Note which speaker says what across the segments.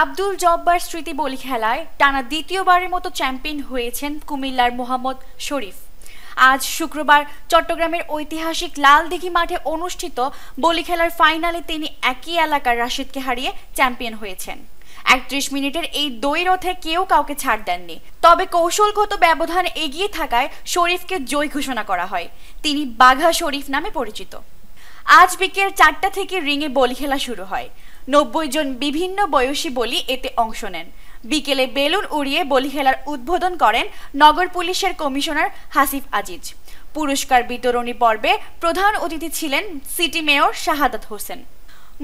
Speaker 1: আব্দুল জব্বার স্মৃতি বলি খেলায় টানা দ্বিতীয়বারের মতো চ্যাম্পিয়ন হয়েছেন কুমিল্লার মোহাম্মদ শরীফ। আজ শুক্রবার চট্টগ্রামের ঐতিহাসিক লালদিঘি মাঠে অনুষ্ঠিত বলি খেলার ফাইনালে তিনি একই এলাকার রাশিদকে হারিয়ে চ্যাম্পিয়ন হয়েছেন। ৩১ মিনিটের এই দ্বৈরথে কেউ কাউকে ছাড় দেননি, তবে কৌশলগত ব্যবধান এগিয়ে থাকায় শরীফকে জয়ী ঘোষণা করা হয়। তিনি বাঘা শরীফ নামে পরিচিত। আজ বিকেল ৪টা থেকে রিংয়ে বলি খেলা শুরু হয়। ৯০ জন বিভিন্ন বয়সী বলি এতে অংশ নেন। বিকেলে বেলুন উড়িয়ে বলি খেলার উদ্বোধন করেন নগর পুলিশের কমিশনার হাসিফ আজিজ। পুরস্কার বিতরণী পর্বে প্রধান অতিথি ছিলেন সিটি মেয়র শাহাদাত হোসেন।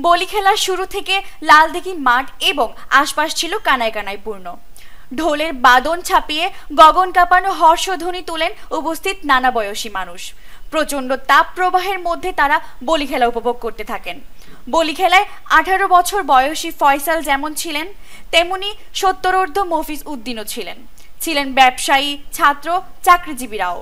Speaker 1: বলি খেলার শুরু থেকে লালদিঘি মাঠ এবং আশপাশ ছিল কানায় কানায় পূর্ণ। ঢোলের বাদন ছাপিয়ে গগন কাঁপানো হর্ষধ্বনি তোলেন উপস্থিত নানা বয়সী মানুষ। প্রচণ্ড তাপ প্রবাহের মধ্যে তারা বলি খেলা উপভোগ করতে থাকেন। বলি খেলায় ১৮ বছর বয়সী ফয়সাল যেমন ছিলেন, তেমনি ৭০ মফিজ উদ্দিনও ছিলেন ব্যবসায়ী, ছাত্র, চাকরিজীবীরাও।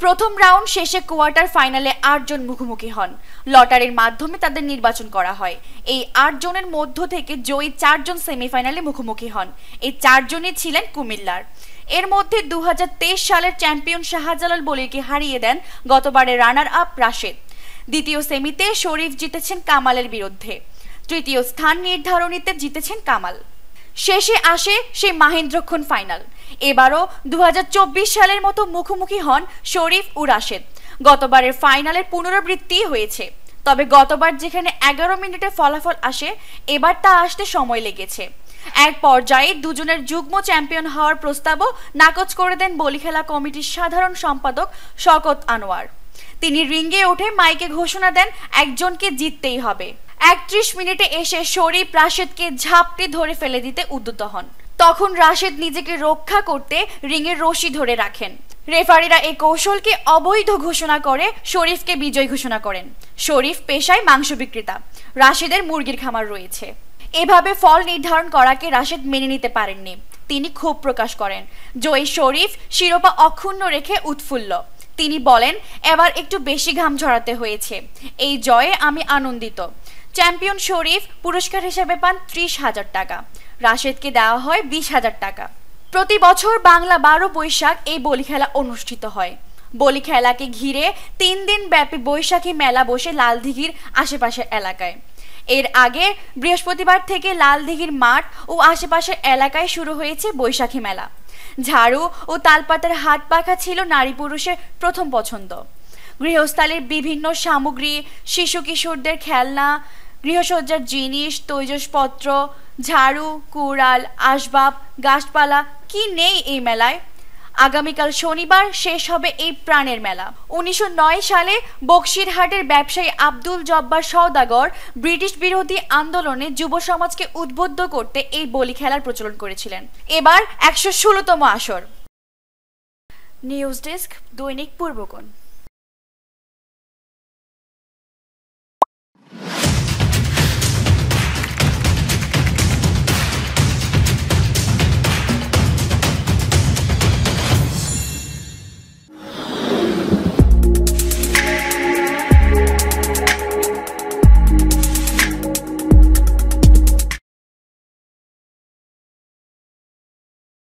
Speaker 1: প্রথম রাউন্ড শেষে কোয়ার্টার ফাইনালে ৮ জন মুখোমুখি হন। লটারির মাধ্যমে তাদের নির্বাচন করা হয়। এই ৮ জনের মধ্য থেকে জয়ী ৪ জন সেমিফাইনালে মুখোমুখি হন। এই ৪ জনই ছিলেন কুমিল্লার। এর মধ্যে ২০২৩ সালের চ্যাম্পিয়ন শাহজালাল বলিকে হারিয়ে দেন গতবারের রানার আপ রাশেদ। দ্বিতীয় সেমিতে শরীফ জিতেছেন কামালের বিরুদ্ধে। তৃতীয় স্থান নির্ধারণীতে জিতেছেন কামাল। শেষে আসে সেই মাহেন্দ্রক্ষণ ফাইনাল। এবারও ২০২৪ সালের মতো মুখোমুখি হন শরীফ ও রাশেদ। গতবারের ফাইনালের পুনরাবৃত্তি হয়েছে, তবে গতবার যেখানে ১১ মিনিটে ফলাফল আসে, এবার তা আসতে সময় লেগেছে। এক পর্যায়ে দুজনের যুগ্ম চ্যাম্পিয়ন হওয়ার প্রস্তাবও নাকচ করে দেন বলি খেলা কমিটির সাধারণ সম্পাদক শওকত আনোয়ার। তিনি রিঙ্গে উঠে মাইকে ঘোষণা দেন একজনকে জিততেই হবে। ৩১ মিনিটে এসে শরীফ রাশেদকে ঝাপটে ধরে ফেলে দিতে উদ্যত হন। তখন রাশেদ নিজেকে রক্ষা করতে রিংয়ের রশি ধরে রাখেন। রেফারিরা এই কৌশলকে অবৈধ ঘোষণা করে শরীফকে বিজয়ী ঘোষণা করেন। শরীফ পেশায় মাংস বিক্রেতা, রাশেদের মুরগির খামার রয়েছে। এভাবে ফল নির্ধারণ করাকে রাশেদ মেনে নিতে পারেননি। তিনি ক্ষোভ প্রকাশ করেন। জয়ী শরীফ শিরোপা অক্ষুণ্ণ রেখে উৎফুল্ল। তিনি বলেন, এবার একটু বেশি ঘাম ঝরাতে হয়েছে। এই জয়ে আমি আনন্দিত। চ্যাম্পিয়ন শরীফ পুরস্কার হিসেবে পান ৩০,০০০ টাকা। রাশেদকে দেওয়া হয় ২০,০০০ টাকা। প্রতি বছর বাংলা ১২ বৈশাখ এই বলি খেলা অনুষ্ঠিত হয়। বলি খেলাকে ঘিরে ৩ দিন ব্যাপী বৈশাখী মেলা বসে লালদিঘির আশেপাশের এলাকায়। এর আগে বৃহস্পতিবার থেকে লালদিঘির মাঠ ও আশেপাশের এলাকায় শুরু হয়েছে বৈশাখী মেলা। ঝাড়ু ও তালপাতার হাত পাখা ছিল নারী পুরুষের প্রথম পছন্দ। গৃহস্থালির বিভিন্ন সামগ্রী, শিশু কিশোরদের খেলনা, গৃহসজ্জার জিনিস, তৈজসপত্র, ঝাড়ু, কুড়াল, আসবাব, গাছপালা কি নেই এই মেলায়। আগামীকাল শনিবার শেষ হবে এই প্রাণের মেলা। ১৯০৯ সালে বক্সিরহাটের ব্যবসায়ী আব্দুল জব্বার সওদাগর ব্রিটিশ বিরোধী আন্দোলনে যুব সমাজকে উদ্বুদ্ধ করতে এই বলি খেলার প্রচলন করেছিলেন। এবার ১১৬তম আসর। নিউজ ডেস্ক, দৈনিক পূর্বকোণ।